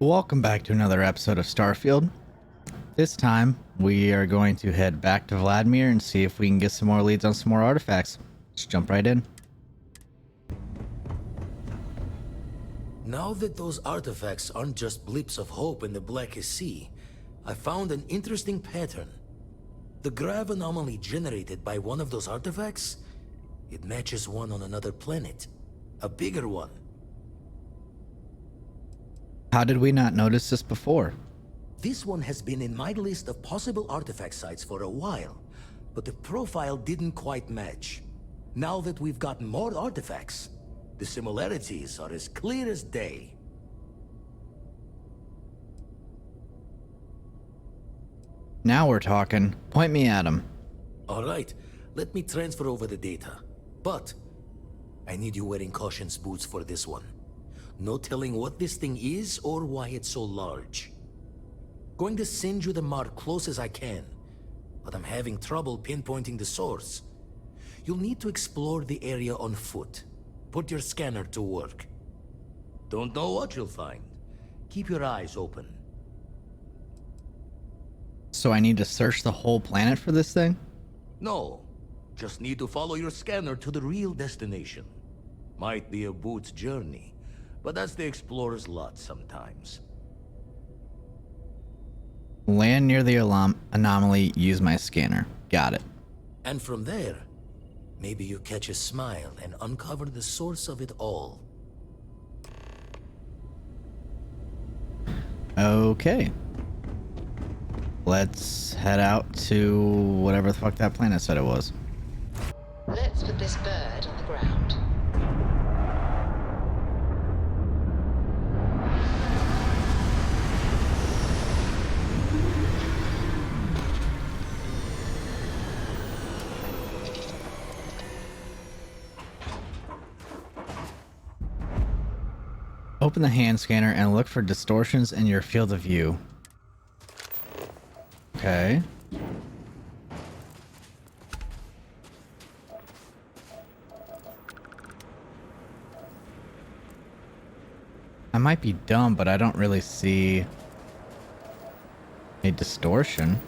Welcome back to another episode of Starfield. This time, we are going to head back to Vladmir and see if we can get some more leads on some more artifacts. Let's jump right in. Now that those artifacts aren't just blips of hope in the blackest sea, I found an interesting pattern. The grav anomaly generated by one of those artifacts, it matches one on another planet. A bigger one. How did we not notice this before? This one has been in my list of possible artifact sites for a while, but the profile didn't quite match. Now that we've gotten more artifacts, the similarities are as clear as day. Now we're talking. Point me at him. Alright, let me transfer over the data. But I need you wearing caution's boots for this one. No telling what this thing is or why it's so large. Going to send you the mark close as I can, but I'm having trouble pinpointing the source. You'll need to explore the area on foot. Put your scanner to work. Don't know what you'll find. Keep your eyes open. So I need to search the whole planet for this thing? No, just need to follow your scanner to the real destination. Might be a boot's journey, but that's the explorer's lot sometimes. Land near the anomaly, use my scanner. Got it. And from there, maybe you catch a smile and uncover the source of it all. Okay. Let's head out to whatever the fuck that planet said it was. Let's put this bird on the ground. Open the hand scanner and look for distortions in your field of view. Okay. I might be dumb, but I don't really see a distortion.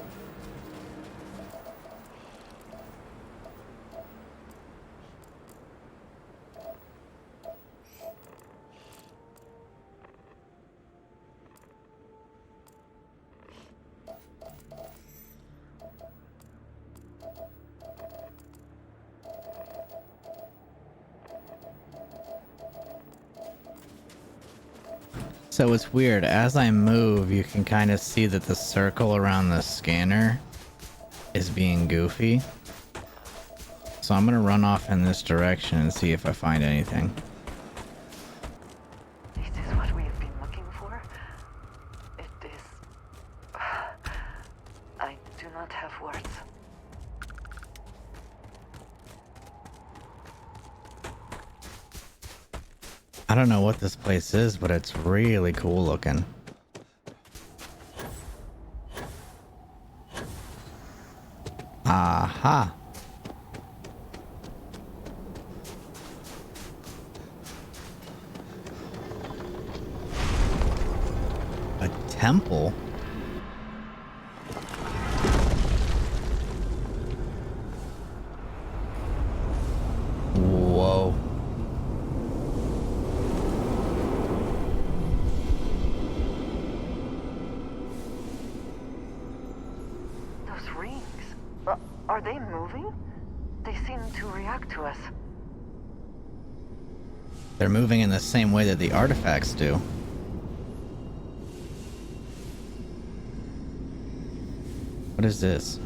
So it's weird, as I move, you can kind of see that the circle around the scanner is being goofy. So I'm gonna run off in this direction and see if I find anything. This is what we have been looking for. It is... I do not have words. I don't know what this place is, but it's really cool looking. Aha. A temple? Whoa. Those rings. Are they moving? They seem to react to us. They're moving in the same way that the artifacts do. What is this?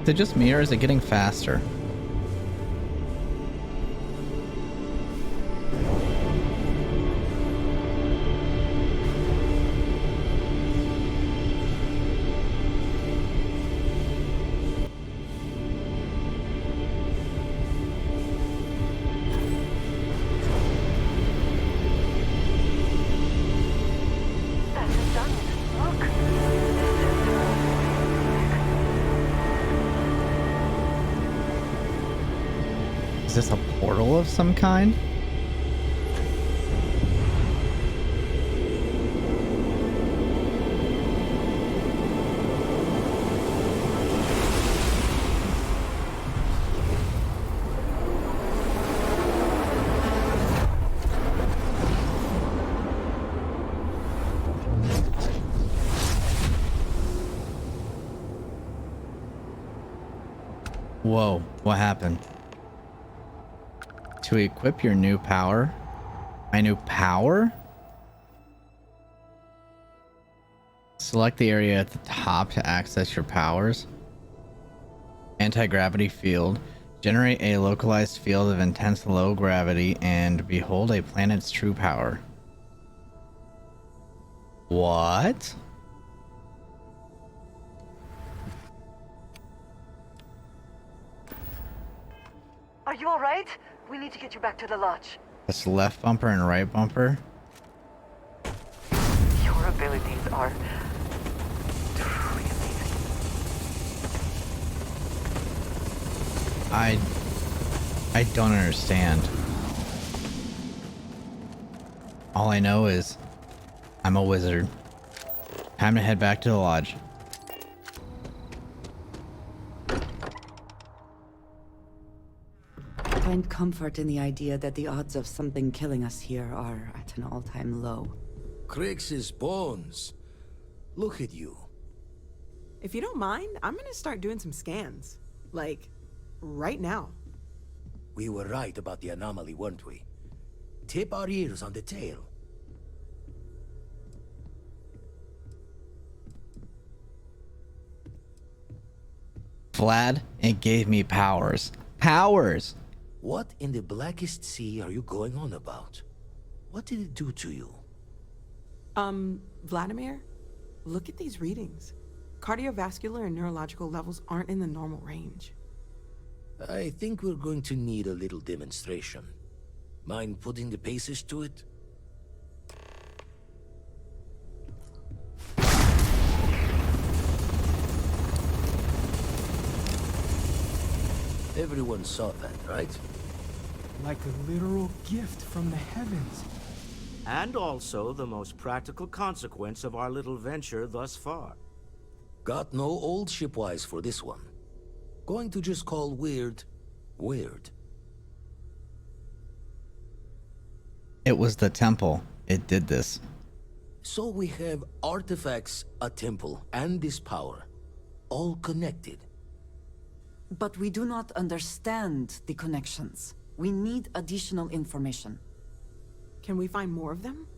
Is it just me or is it getting faster? this a portal of some kind? Whoa, what happened? To equip your new power? My new power? Select the area at the top to access your powers. Anti-gravity field. Generate a localized field of intense low gravity and behold a planet's true power. What? Are you alright? We need to get you back to the lodge. That's left bumper and right bumper. Your abilities are truly amazing. I don't understand. All I know is I'm a wizard. Time to head back to the lodge. I find comfort in the idea that the odds of something killing us here are at an all-time low. Crix's bones. Look at you. If you don't mind, I'm gonna start doing some scans. Like, right now. We were right about the anomaly, weren't we? Tip our ears on the tail. Vlad, it gave me powers. Powers! What in the blackest sea are you going on about? What did it do to you? Vladimir, look at these readings. Cardiovascular and neurological levels aren't in the normal range. I think we're going to need a little demonstration. Mind putting the paces to it? Everyone saw that, right? Like a literal gift from the heavens. And also the most practical consequence of our little venture thus far. Got no old shipwise for this one. Going to just call weird, weird. It was the temple. It did this. So we have artifacts, a temple, and this power. All connected. But we do not understand the connections. We need additional information. Can we find more of them?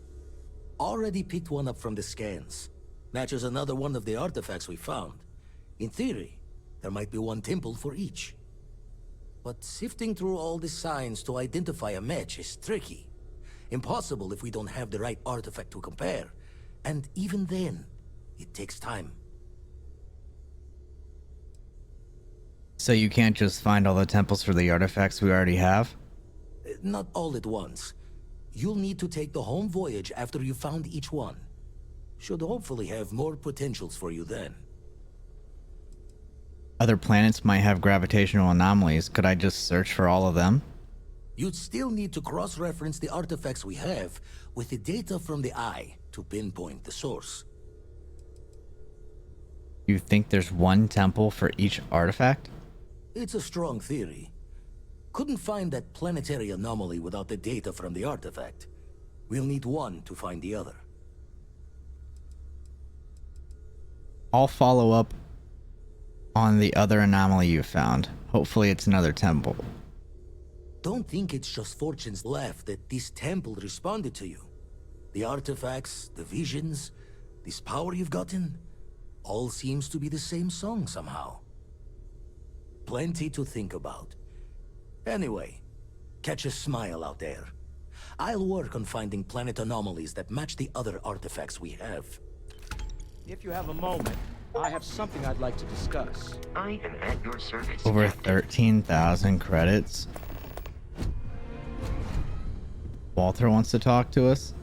Already picked one up from the scans. Matches another one of the artifacts we found. In theory, there might be one temple for each. But sifting through all the signs to identify a match is tricky. Impossible if we don't have the right artifact to compare. And even then, it takes time. So you can't just find all the temples for the artifacts we already have? Not all at once. You'll need to take the home voyage after you found each one. Should hopefully have more potentials for you then. Other planets might have gravitational anomalies. Could I just search for all of them? You'd still need to cross-reference the artifacts we have with the data from the eye to pinpoint the source. You think there's one temple for each artifact? It's a strong theory. Couldn't find that planetary anomaly without the data from the artifact. We'll need one to find the other. I'll follow up on the other anomaly you found. Hopefully it's another temple. Don't think it's just fortunes left that this temple responded to you. The artifacts, the visions, this power you've gotten, all seems to be the same song somehow. Plenty to think about. Anyway, catch a smile out there. I'll work on finding planet anomalies that match the other artifacts we have. If you have a moment, I have something I'd like to discuss. I am at your service. Over 13,000 credits. Walter wants to talk to us?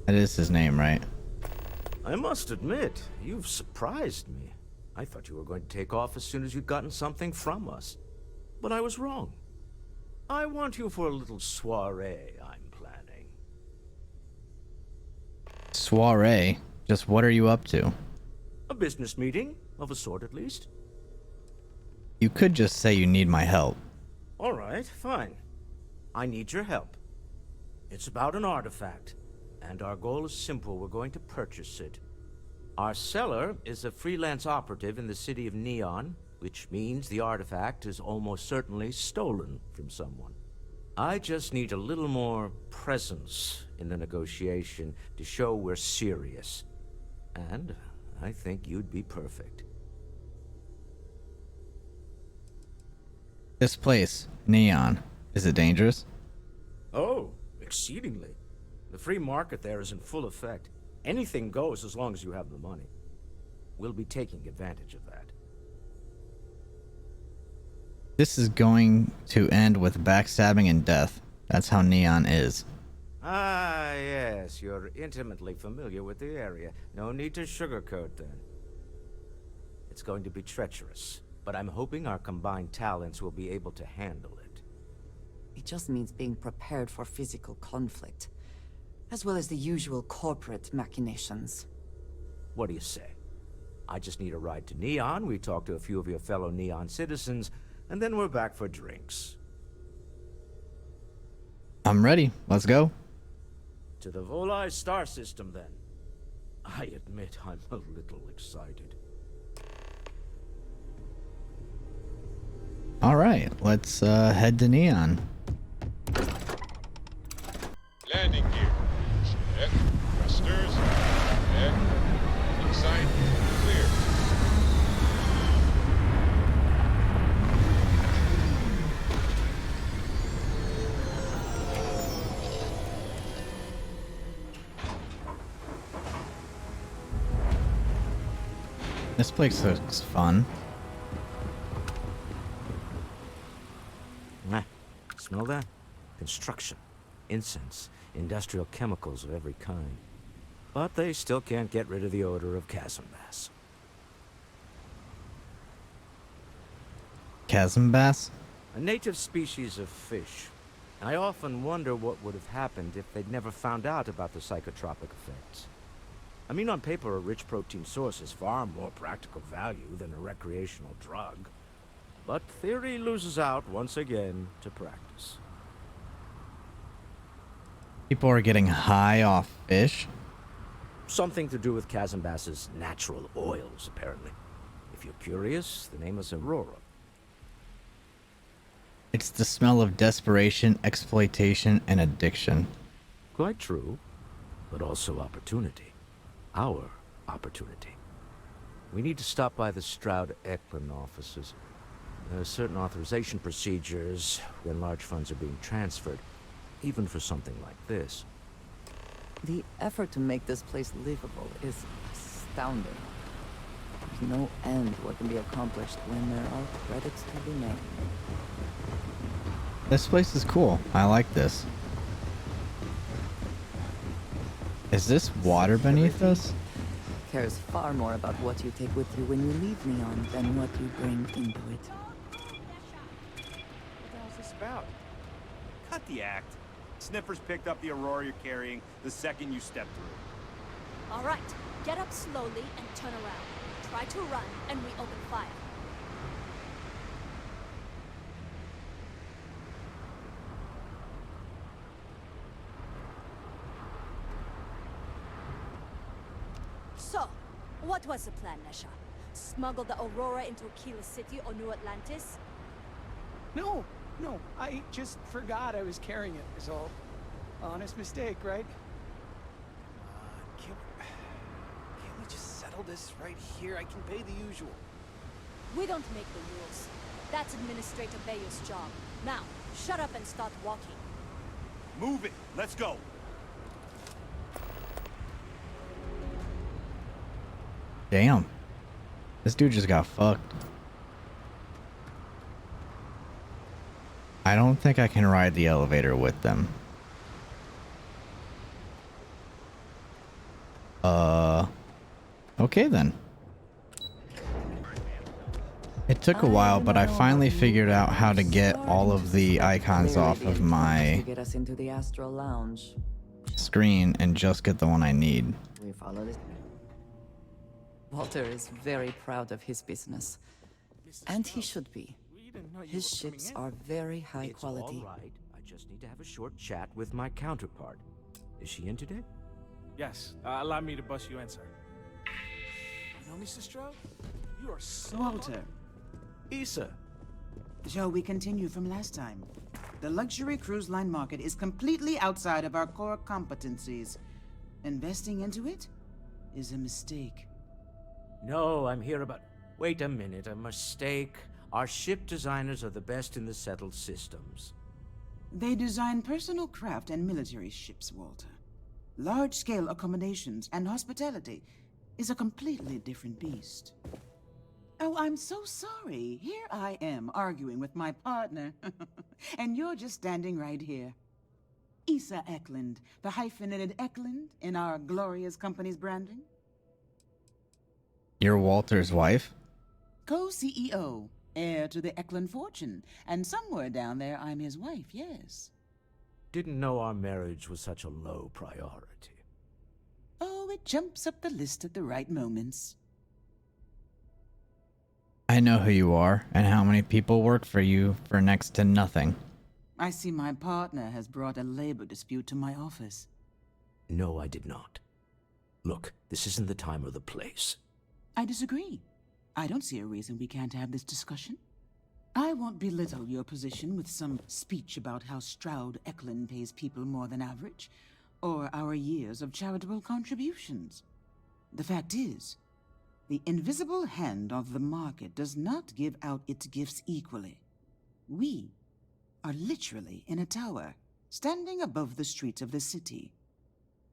That is his name, right? I must admit, you've surprised me. I thought you were going to take off as soon as you'd gotten something from us. But I was wrong. I want you for a little soiree I'm planning. Soiree? Just what are you up to? A business meeting, of a sort at least. You could just say you need my help. All right, fine. I need your help. It's about an artifact, and our goal is simple. We're going to purchase it. Our seller is a freelance operative in the city of Neon, which means the artifact is almost certainly stolen from someone. I just need a little more presence in the negotiation to show we're serious. And I think you'd be perfect. This place, Neon, is it dangerous? Oh, exceedingly. The free market there is in full effect. Anything goes as long as you have the money. We'll be taking advantage of that. This is going to end with backstabbing and death. That's how Neon is. Ah, yes, you're intimately familiar with the area. No need to sugarcoat then. It's going to be treacherous, but I'm hoping our combined talents will be able to handle it. It just means being prepared for physical conflict, as well as the usual corporate machinations. What do you say? I just need a ride to Neon, we talk to a few of your fellow Neon citizens, and then we're back for drinks. I'm ready. Let's go. To the Volai star system, then. I admit I'm a little excited. All right, let's head to Neon. Landing gear. Check. Thrusters. Check. Inside. Clear. This place looks fun. Smell that? Construction, incense, industrial chemicals of every kind. But they still can't get rid of the odor of chasm bass. Chasm bass? A native species of fish. I often wonder what would have happened if they'd never found out about the psychotropic effects. I mean, on paper, a rich protein source is far more practical value than a recreational drug. But theory loses out once again to practice. People are getting high off fish? Something to do with chasm bass's natural oils, apparently. If you're curious, the name is Aurora. It's the smell of desperation, exploitation, and addiction. Quite true, but also opportunity. Our opportunity. We need to stop by the Stroud-Eklund offices. There are certain authorization procedures when large funds are being transferred, even for something like this. The effort to make this place livable is astounding. There's no end what can be accomplished when there are credits to be made. This place is cool. I like this. Is this water beneath us? Cares far more about what you take with you when you leave Neon than what you bring into it. What the hell's this about? Cut the act. Sniffers picked up the Aurora you're carrying the second you stepped through. All right, get up slowly and turn around. Try to run, and we open fire. So, what was the plan, Nesha? Smuggle the Aurora into Aquila City or New Atlantis? No, I just forgot I was carrying it, is all. Honest mistake, right? Can't we just settle this right here? I can pay the usual. We don't make the rules. That's Administrator Bayer's job. Now, shut up and start walking. Move it! Let's go! Damn. This dude just got fucked. I don't think I can ride the elevator with them. Okay then. It took a while, but I finally figured out how to get all of the icons off of my Get us into the Astral Lounge. screen and just get the one I need. We follow this. Walter is very proud of his business. And he should be. His ships are very high quality. All right. I just need to have a short chat with my counterpart. Is she in today? Yes, allow me to bust you in, sir. You know, Mr. Stroud? You are so... Walter. Issa. Shall we continue from last time? The luxury cruise line market is completely outside of our core competencies. Investing into it is a mistake. No, I'm here about... Wait a minute, a mistake? Our ship designers are the best in the settled systems. They design personal craft and military ships, Walter. Large-scale accommodations and hospitality is a completely different beast. Oh, I'm so sorry. Here I am arguing with my partner. And you're just standing right here. Issa Eklund, the hyphenated Eklund in our glorious company's branding. You're Walter's wife? Co-CEO, heir to the Eklund fortune. And somewhere down there, I'm his wife, yes. Didn't know our marriage was such a low priority. Oh, it jumps up the list at the right moments. I know who you are and how many people work for you for next to nothing. I see my partner has brought a labor dispute to my office. No, I did not. Look, this isn't the time or the place. I disagree. I don't see a reason we can't have this discussion. I won't belittle your position with some speech about how Stroud Eklund pays people more than average, or our years of charitable contributions. The fact is, the invisible hand of the market does not give out its gifts equally. We are literally in a tower, standing above the streets of the city.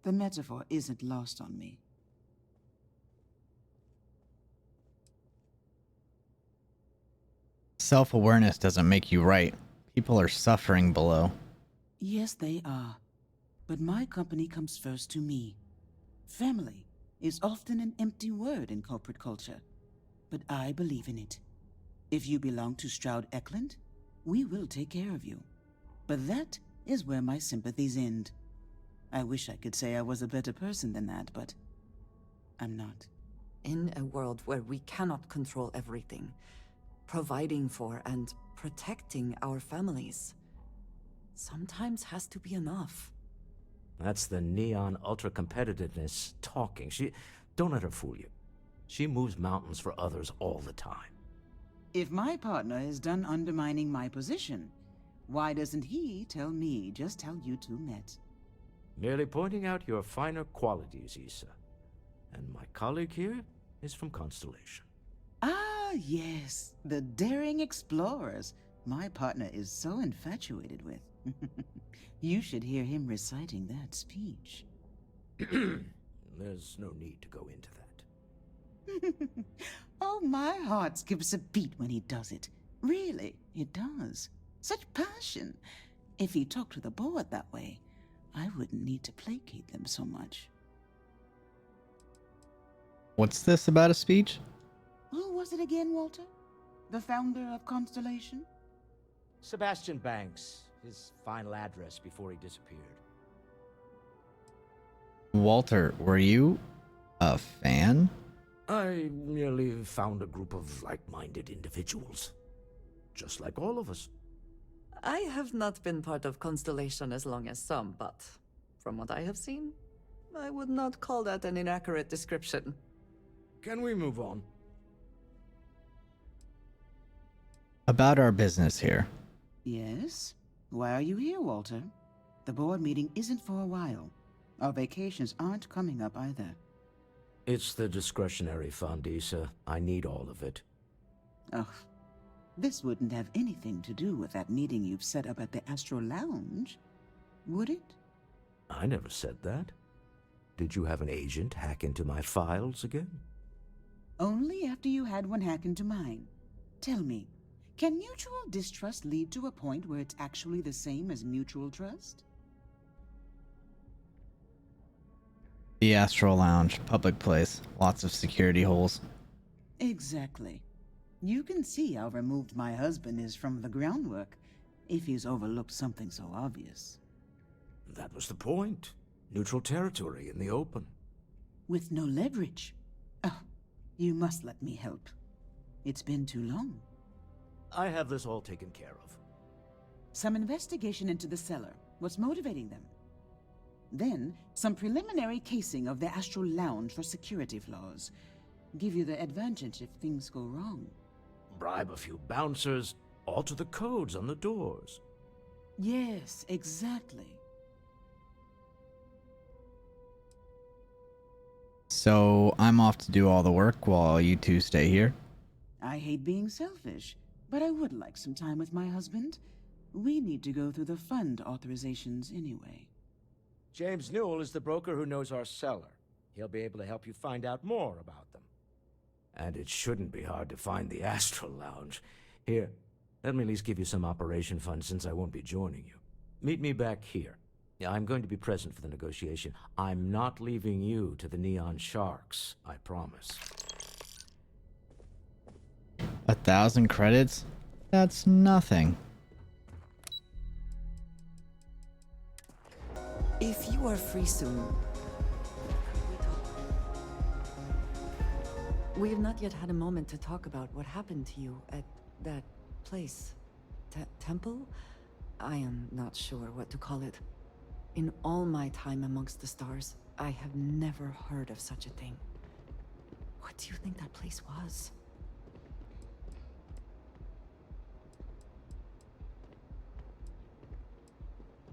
The metaphor isn't lost on me. Self-awareness doesn't make you right. People are suffering below. Yes, they are. But my company comes first to me. Family is often an empty word in corporate culture, but I believe in it. If you belong to Stroud Eklund, we will take care of you. But that is where my sympathies end. I wish I could say I was a better person than that, but I'm not. In a world where we cannot control everything, providing for and protecting our families sometimes has to be enough. That's the neon ultra-competitiveness talking. Don't let her fool you. She moves mountains for others all the time. If my partner is done undermining my position, why doesn't he tell me just how you two met? Merely pointing out your finer qualities, Issa. And my colleague here is from Constellation. Ah, yes, the daring explorers my partner is so infatuated with. You should hear him reciting that speech. There's no need to go into that. Oh, my heart skips a beat when he does it. Really, it does. Such passion. If he talked to the board that way, I wouldn't need to placate them so much. What's this about a speech? Who was it again, Walter? The founder of Constellation? Sebastian Banks, his final address before he disappeared. Walter, were you a fan? I merely found a group of like-minded individuals. Just like all of us. I have not been part of Constellation as long as some, but from what I have seen, I would not call that an inaccurate description. Can we move on? About our business here. Yes? Why are you here, Walter? The board meeting isn't for a while. Our vacations aren't coming up either. It's the discretionary fund, Issa. I need all of it. Ugh. This wouldn't have anything to do with that meeting you've set up at the Astral Lounge, would it? I never said that. Did you have an agent hack into my files again? Only after you had one hack into mine. Tell me, can mutual distrust lead to a point where it's actually the same as mutual trust? The Astral Lounge, public place, lots of security holes. Exactly. You can see how removed my husband is from the groundwork, if he's overlooked something so obvious. That was the point. Neutral territory in the open. With no leverage. Oh, you must let me help. It's been too long. I have this all taken care of. Some investigation into the cellar. What's motivating them? Then, some preliminary casing of the Astral Lounge for security flaws. Give you the advantage if things go wrong. Bribe a few bouncers, alter the codes on the doors. Yes, exactly. So I'm off to do all the work while you two stay here. I hate being selfish, but I would like some time with my husband. We need to go through the fund authorizations anyway. James Newell is the broker who knows our cellar. He'll be able to help you find out more about them. And it shouldn't be hard to find the Astral Lounge. Here, let me at least give you some operation funds since I won't be joining you. Meet me back here. Yeah, I'm going to be present for the negotiation. I'm not leaving you to the Neon Sharks, I promise. 1,000 credits? That's nothing. If you are free soon, we have not yet had a moment to talk about what happened to you at that place. Temple? I am not sure what to call it. In all my time amongst the stars, I have never heard of such a thing. What do you think that place was?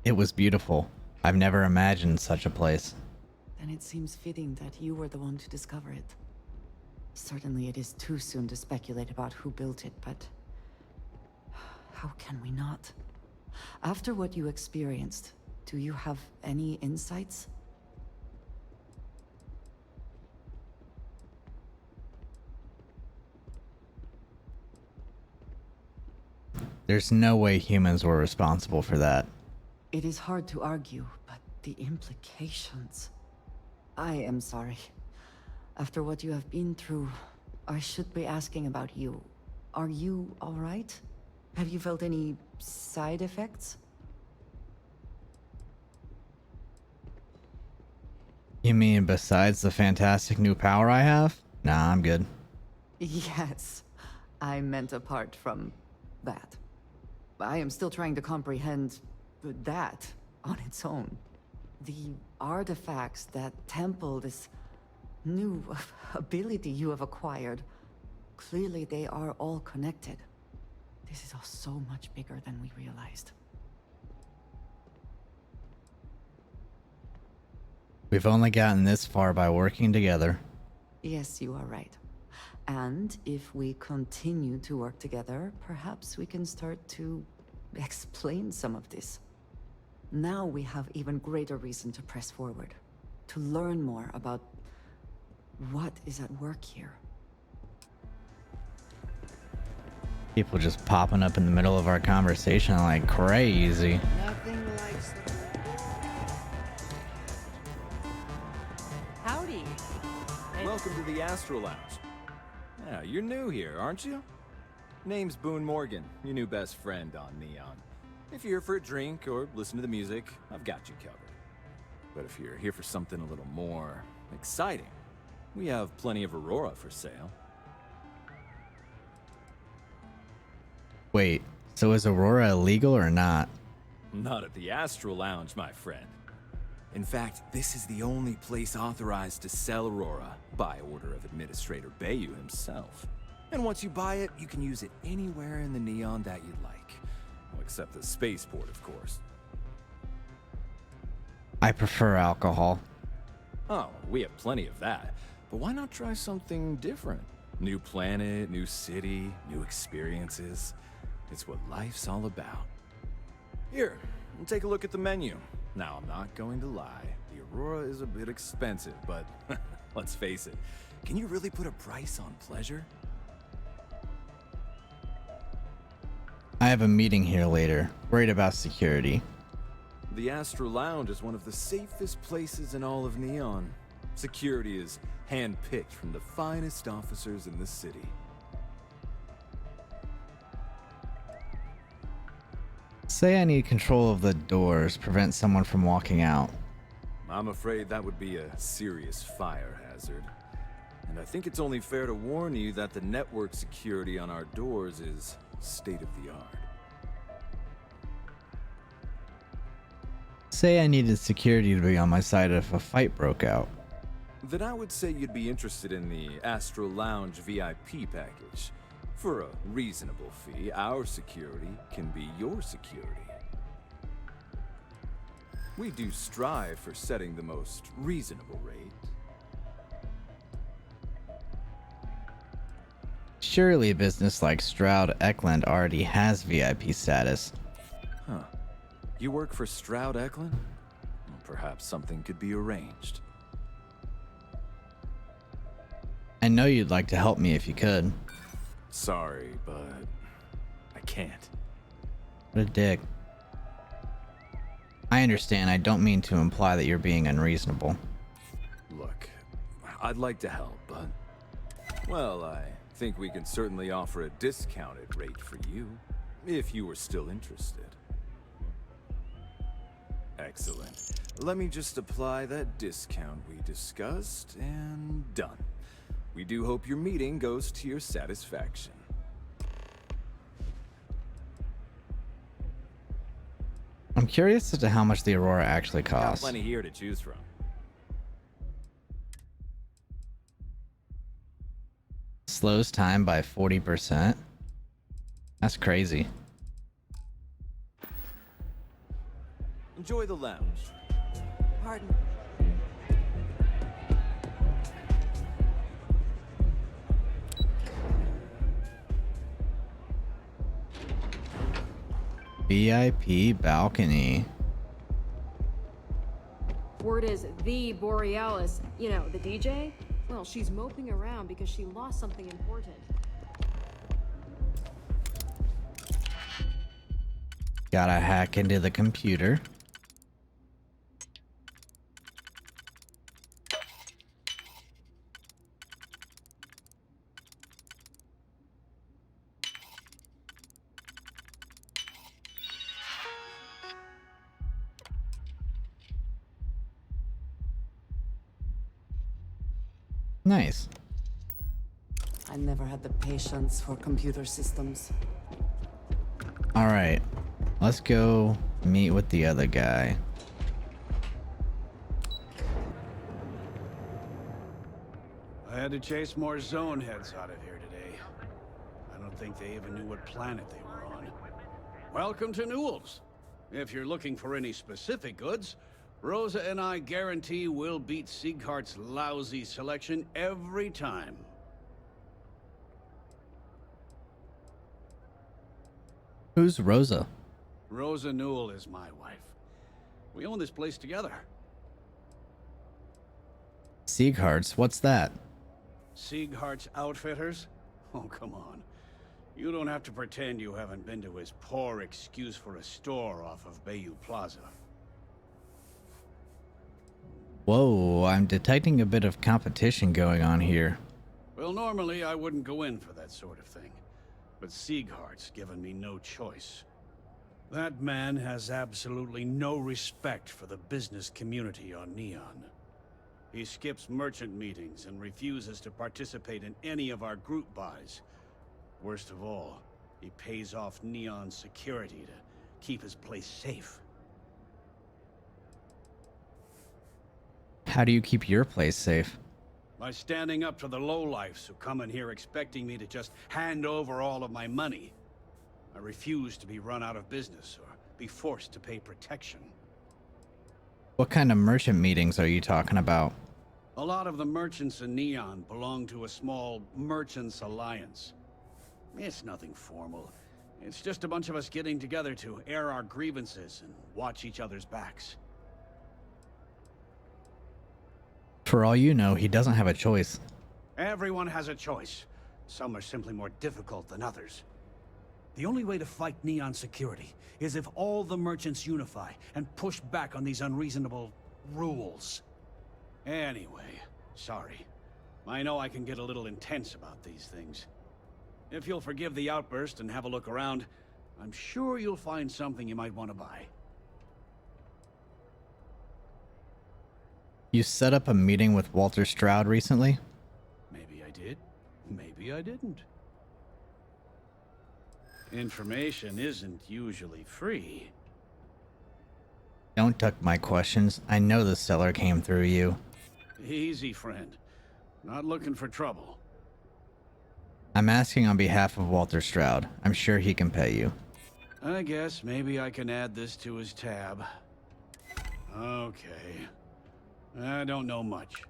It was beautiful. I've never imagined such a place. Then it seems fitting that you were the one to discover it. Certainly it is too soon to speculate about who built it, but how can we not? After what you experienced, do you have any insights? There's no way humans were responsible for that. It is hard to argue, but the implications... I am sorry. After what you have been through, I should be asking about you. Are you all right? Have you felt any side effects? You mean besides the fantastic new power I have? Nah, I'm good. Yes, I meant apart from that. I am still trying to comprehend that on its own. The artifacts, that temple, this new ability you have acquired, clearly they are all connected. This is all so much bigger than we realized. We've only gotten this far by working together. Yes, you are right. And if we continue to work together, perhaps we can start to explain some of this. Now we have even greater reason to press forward, to learn more about what is at work here. People just popping up in the middle of our conversation like crazy. Nothing like the... Howdy. Welcome to the Astral Lounge. Yeah, you're new here, aren't you? Name's Boone Morgan, your new best friend on Neon. If you're here for a drink or listen to the music, I've got you covered. But if you're here for something a little more exciting, we have plenty of Aurora for sale. Wait, so is Aurora illegal or not? Not at the Astral Lounge, my friend. In fact, this is the only place authorized to sell Aurora by order of Administrator Bayou himself. And once you buy it, you can use it anywhere in the Neon that you'd like. Well, except the spaceport, of course. I prefer alcohol. Oh, we have plenty of that. But why not try something different? New planet, new city, new experiences. It's what life's all about. Here, take a look at the menu. Now, I'm not going to lie. The Aurora is a bit expensive, but let's face it. Can you really put a price on pleasure? I have a meeting here later. Worried about security. The Astral Lounge is one of the safest places in all of Neon. Security is hand-picked from the finest officers in the city. Say I need control of the doors, prevent someone from walking out. I'm afraid that would be a serious fire hazard. And I think it's only fair to warn you that the network security on our doors is state of the art. Say I needed security to be on my side if a fight broke out. Then I would say you'd be interested in the Astral Lounge VIP package. For a reasonable fee, our security can be your security. We do strive for setting the most reasonable rate. Surely a business like Stroud Eklund already has VIP status. Huh. You work for Stroud Eklund? Well, perhaps something could be arranged. I know you'd like to help me if you could. Sorry, but I can't. What a dick. I understand. I don't mean to imply that you're being unreasonable. Look, I'd like to help, but... well, I think we can certainly offer a discounted rate for you, if you were still interested. Excellent. Let me just apply that discount we discussed, and done. We do hope your meeting goes to your satisfaction. I'm curious as to how much the Aurora actually Got costs. plenty here to choose from. Slows time by 40%. That's crazy. Enjoy the lounge. Pardon. VIP balcony. Word is the Borealis, you know, the DJ? Well, she's moping around because she lost something important. Gotta hack into the computer. Nice. I never had the patience for computer systems. All right, let's go meet with the other guy. I had to chase more zone heads out of here today. I don't think they even knew what planet they were on. Welcome to Newell's. If you're looking for any specific goods, Rosa and I guarantee we'll beat Sieghart's lousy selection every time. Who's Rosa? Rosa Newell is my wife. We own this place together. Sieghart's, what's that? Sieghart's Outfitters? Oh, come on. You don't have to pretend you haven't been to his poor excuse for a store off of Bayou Plaza. Whoa, I'm detecting a bit of competition going on here. Well, normally I wouldn't go in for that sort of thing. But Sieghart's given me no choice. That man has absolutely no respect for the business community on Neon. He skips merchant meetings and refuses to participate in any of our group buys. Worst of all, he pays off Neon's security to keep his place safe. How do you keep your place safe? By standing up to the lowlifes who come in here expecting me to just hand over all of my money. I refuse to be run out of business or be forced to pay protection. What kind of merchant meetings are you talking about? A lot of the merchants in Neon belong to a small merchants alliance. It's nothing formal. It's just a bunch of us getting together to air our grievances and watch each other's backs. For all you know, he doesn't have a choice. Everyone has a choice. Some are simply more difficult than others. The only way to fight Neon security is if all the merchants unify and push back on these unreasonable rules. Anyway, sorry. I know I can get a little intense about these things. If you'll forgive the outburst and have a look around, I'm sure you'll find something you might want to buy. You set up a meeting with Walter Stroud recently? Maybe I did, maybe I didn't. Information isn't usually free. Don't duck my questions. I know the seller came through you. Easy, friend. Not looking for trouble. I'm asking on behalf of Walter Stroud. I'm sure he can pay you. I guess maybe I can add this to his tab. Okay. I don't know much,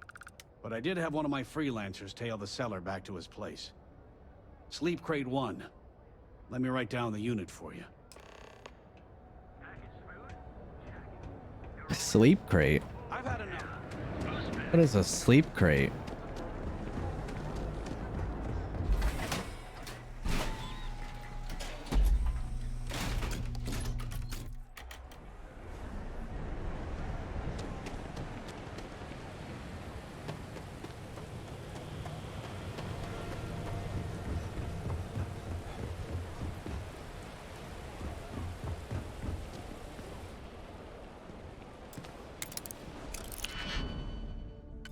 but I did have one of my freelancers tail the seller back to his place. Sleep Crate 1. Let me write down the unit for you. A sleep crate? I've had enough. What is a sleep crate?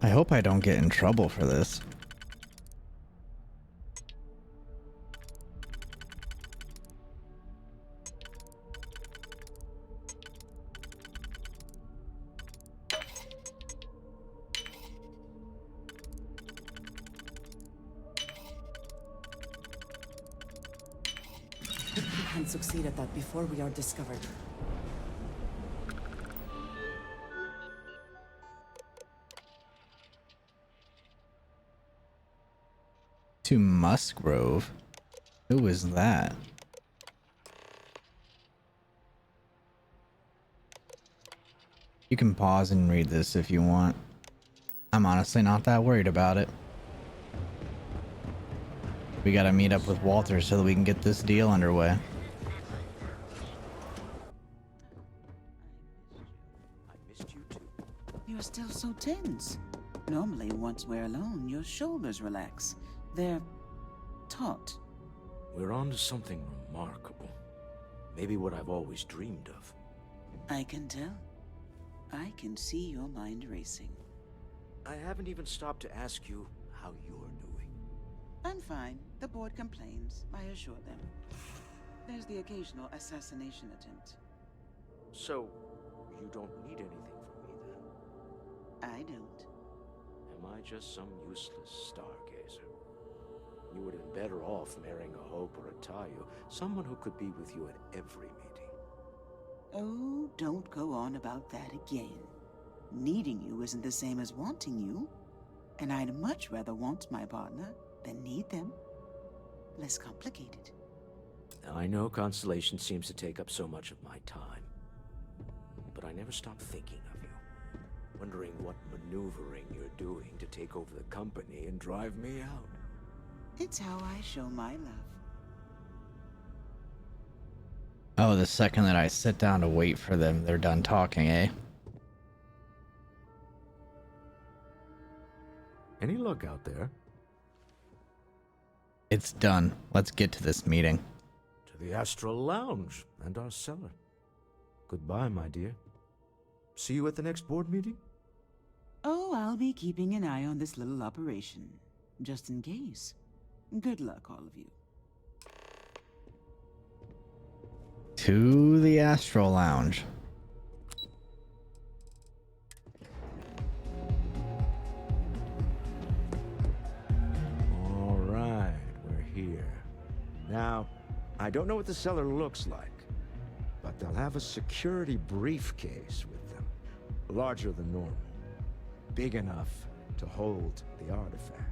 I hope I don't get in trouble for this. We can succeed at that before we are discovered. To Musgrove? Who is that? You can pause and read this if you want. I'm honestly not that worried about it. We gotta meet up with Walter so that we can get this deal underway. You're still so tense. Normally, once we're alone, your shoulders relax. They're taut. We're on to something remarkable. Maybe what I've always dreamed of. I can tell. I can see your mind racing. I haven't even stopped to ask you how you're doing. I'm fine. The board complains. I assure them. There's the occasional assassination attempt. So, you don't need anything from me then? I don't. Am I just some useless stargazer? You would have been better off marrying a Hope or a Tayu, someone who could be with you at every meeting. Oh, don't go on about that again. Needing you isn't the same as wanting you. And I'd much rather want my partner than need them. Less complicated. I know Constellation seems to take up so much of my time. But I never stop thinking of you. Wondering what maneuvering you're doing to take over the company and drive me out. It's how I show my love. Oh, the second that I sit down to wait for them, they're done talking, eh? Any luck out there? It's done. Let's get to this meeting. To the Astral Lounge and our cellar. Goodbye, my dear. See you at the next board meeting? Oh, I'll be keeping an eye on this little operation. Just in case. Good luck, all of you. To the Astral Lounge. All right, we're here. Now, I don't know what the cellar looks like, but they'll have a security briefcase with them. Larger than normal. Big enough to hold the artifact.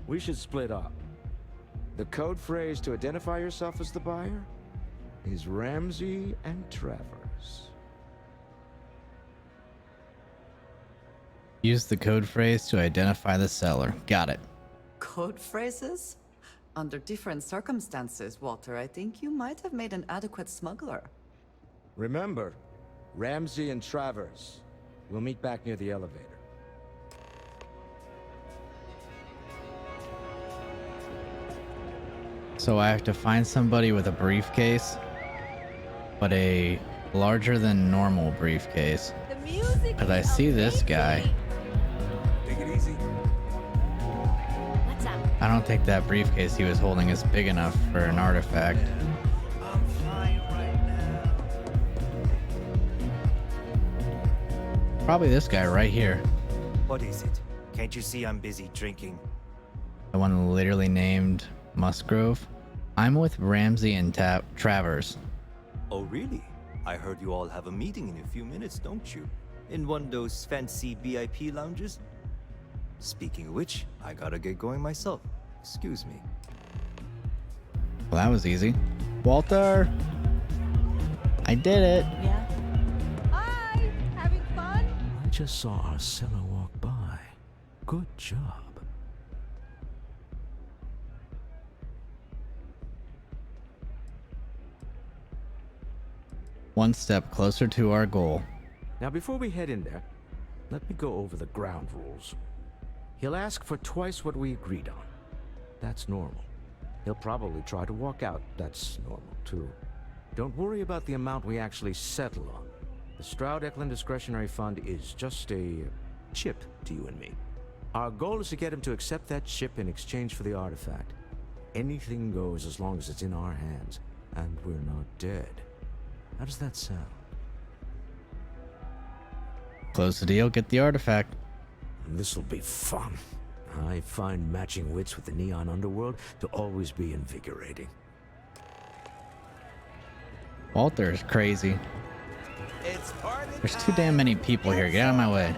We should split up. The code phrase to identify yourself as the buyer is Ramsey and Travers. Use the code phrase to identify the seller. Got it. Code phrases? Under different circumstances, Walter, I think you might have made an adequate smuggler. Remember, Ramsey and Travers. We'll meet back near the elevator. So I have to find somebody with a briefcase, but a larger than normal briefcase. Because I see this guy. Take it easy. What's up? I don't think that briefcase he was holding is big enough for an artifact. Probably this guy right here. What is it? Can't you see I'm busy drinking? The one literally named Musgrove. I'm with Ramsey and Travers. Oh, really? I heard you all have a meeting in a few minutes, don't you? In one of those fancy VIP lounges? Speaking of which, I gotta get going myself. Excuse me. Well, that was easy. Walter! I did it! Yeah. Hi! Having fun? I just saw our seller walk by. Good job. One step closer to our goal. Now, before we head in there, let me go over the ground rules. He'll ask for twice what we agreed on. That's normal. He'll probably try to walk out. That's normal, too. Don't worry about the amount we actually settle on. The Stroud-Eklund Discretionary Fund is just a chip to you and me. Our goal is to get him to accept that chip in exchange for the artifact. Anything goes as long as it's in our hands, and we're not dead. How does that sound? Close the deal, get the artifact. This'll be fun. I find matching wits with the neon underworld to always be invigorating. Walter is crazy. It's party There's too damn many people here. Get out of my way.